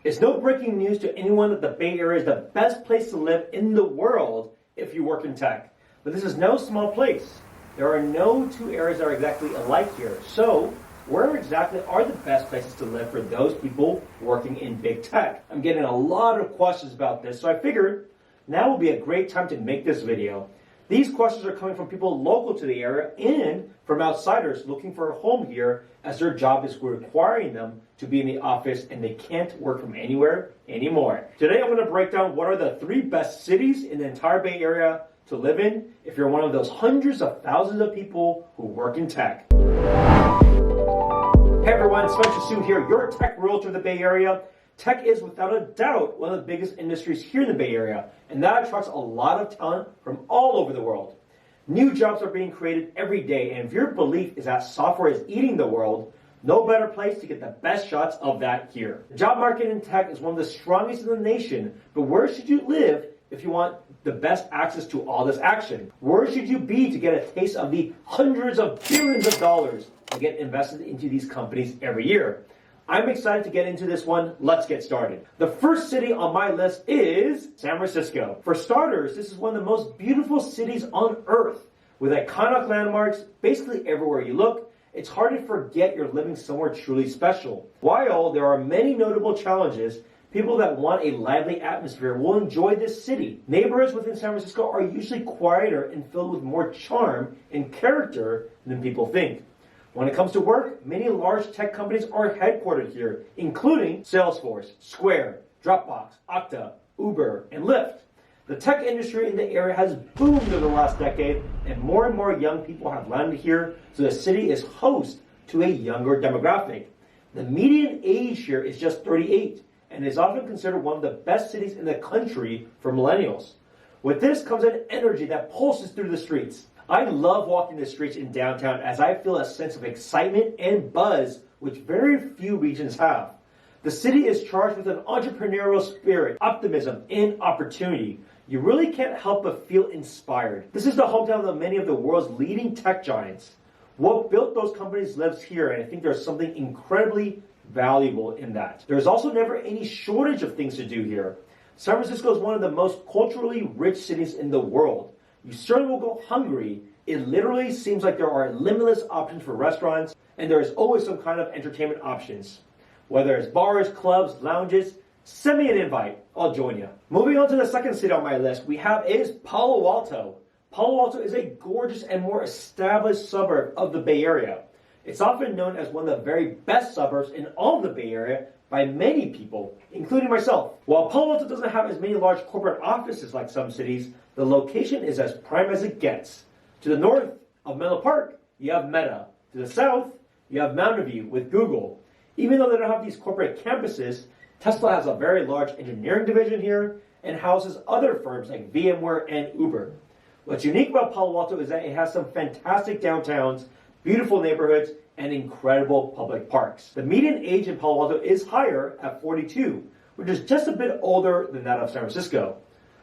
It's no breaking news to anyone that the Bay Area is the best place to live in the world if you work in tech. But this is no small place. There are no two areas that are exactly alike here. So, where exactly are the best places to live for those people working in big tech? I'm getting a lot of questions about this, so I figured now would be a great time to make this video. These questions are coming from people local to the area and from outsiders looking for a home here as their job is requiring them to be in the office and they can't work from anywhere anymore. Today I'm going to break down what are the 3 best cities in the entire Bay Area to live in if you're one of those hundreds of thousands of people who work in tech. Hey everyone, Spencer Sue here, your tech realtor in the Bay Area. Tech is without a doubt one of the biggest industries here in the Bay Area, and that attracts a lot of talent from all over the world. New jobs are being created every day, and if your belief is that software is eating the world, no better place to get the best shots of that here. The job market in tech is one of the strongest in the nation, but where should you live if you want the best access to all this action? Where should you be to get a taste of the hundreds of billions of dollars that get invested into these companies every year? I'm excited to get into this one. Let's get started. The first city on my list is San Francisco. For starters, this is one of the most beautiful cities on earth with iconic landmarks basically everywhere you look. It's hard to forget you're living somewhere truly special. While there are many notable challenges, people that want a lively atmosphere will enjoy this city. Neighborhoods within San Francisco are usually quieter and filled with more charm and character than people think. When it comes to work, many large tech companies are headquartered here, including Salesforce, Square, Dropbox, Okta, Uber, and Lyft. The tech industry in the area has boomed over the last decade, and more young people have landed here, so the city is host to a younger demographic. The median age here is just 38, and is often considered one of the best cities in the country for millennials. With this comes an energy that pulses through the streets. I love walking the streets in downtown as I feel a sense of excitement and buzz which very few regions have. The city is charged with an entrepreneurial spirit, optimism, and opportunity. You really can't help but feel inspired. This is the hometown of many of the world's leading tech giants. What built those companies lives here, and I think there's something incredibly valuable in that. There's also never any shortage of things to do here. San Francisco is one of the most culturally rich cities in the world. You certainly will go hungry. It literally seems like there are limitless options for restaurants, and there is always some kind of entertainment options. Whether it's bars, clubs, lounges, send me an invite. I'll join you. Moving on to the second city on my list is Palo Alto. Palo Alto is a gorgeous and more established suburb of the Bay Area. It's often known as one of the very best suburbs in all of the Bay Area by many people, including myself. While Palo Alto doesn't have as many large corporate offices like some cities, the location is as prime as it gets. To the north of Menlo Park, you have Meta. To the south, you have Mountain View with Google. Even though they don't have these corporate campuses, Tesla has a very large engineering division here and houses other firms like VMware and Uber. What's unique about Palo Alto is that it has some fantastic downtowns, beautiful neighborhoods, and incredible public parks. The median age in Palo Alto is higher at 42, which is just a bit older than that of San Francisco.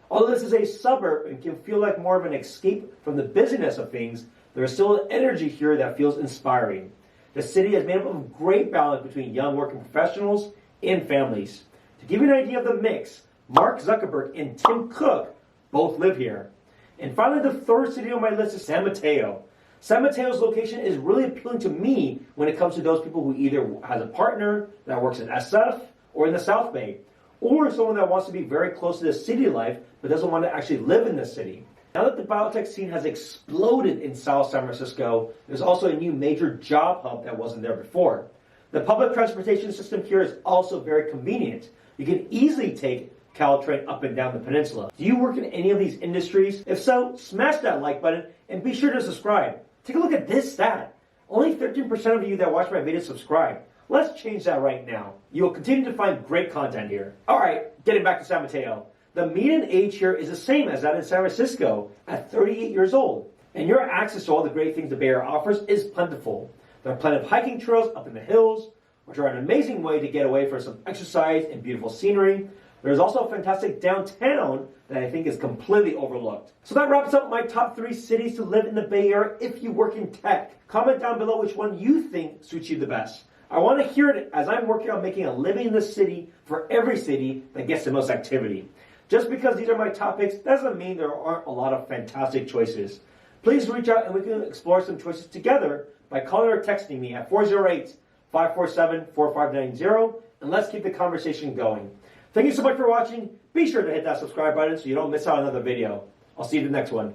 Although this is a suburb and can feel like more of an escape from the busyness of things, there is still an energy here that feels inspiring. The city is made up of a great balance between young working professionals and families. To give you an idea of the mix, Mark Zuckerberg and Tim Cook both live here. And finally, the third city on my list is San Mateo. San Mateo's location is really appealing to me when it comes to those people who either has a partner that works in SF or in the South Bay, or someone that wants to be very close to the city life but doesn't want to actually live in the city. Now that the biotech scene has exploded in South San Francisco, there's also a new major job hub that wasn't there before. The public transportation system here is also very convenient. You can easily take Caltrain up and down the peninsula. Do you work in any of these industries? If so, smash that like button and be sure to subscribe. Take a look at this stat. Only 13% of you that watch my videos subscribe. Let's change that right now. You'll continue to find great content here. Alright, getting back to San Mateo. The median age here is the same as that in San Francisco at 38 years old. And your access to all the great things the Bay Area offers is plentiful. There are plenty of hiking trails up in the hills, which are an amazing way to get away for some exercise and beautiful scenery. There's also a fantastic downtown that I think is completely overlooked. So that wraps up my top 3 cities to live in the Bay Area if you work in tech. Comment down below which one you think suits you the best. I want to hear it as I'm working on making a living in the city for every city that gets the most activity. Just because these are my topics doesn't mean there aren't a lot of fantastic choices. Please reach out and we can explore some choices together by calling or texting me at 408-547-4590, and let's keep the conversation going. Thank you so much for watching. Be sure to hit that subscribe button so you don't miss out on another video. I'll see you in the next one.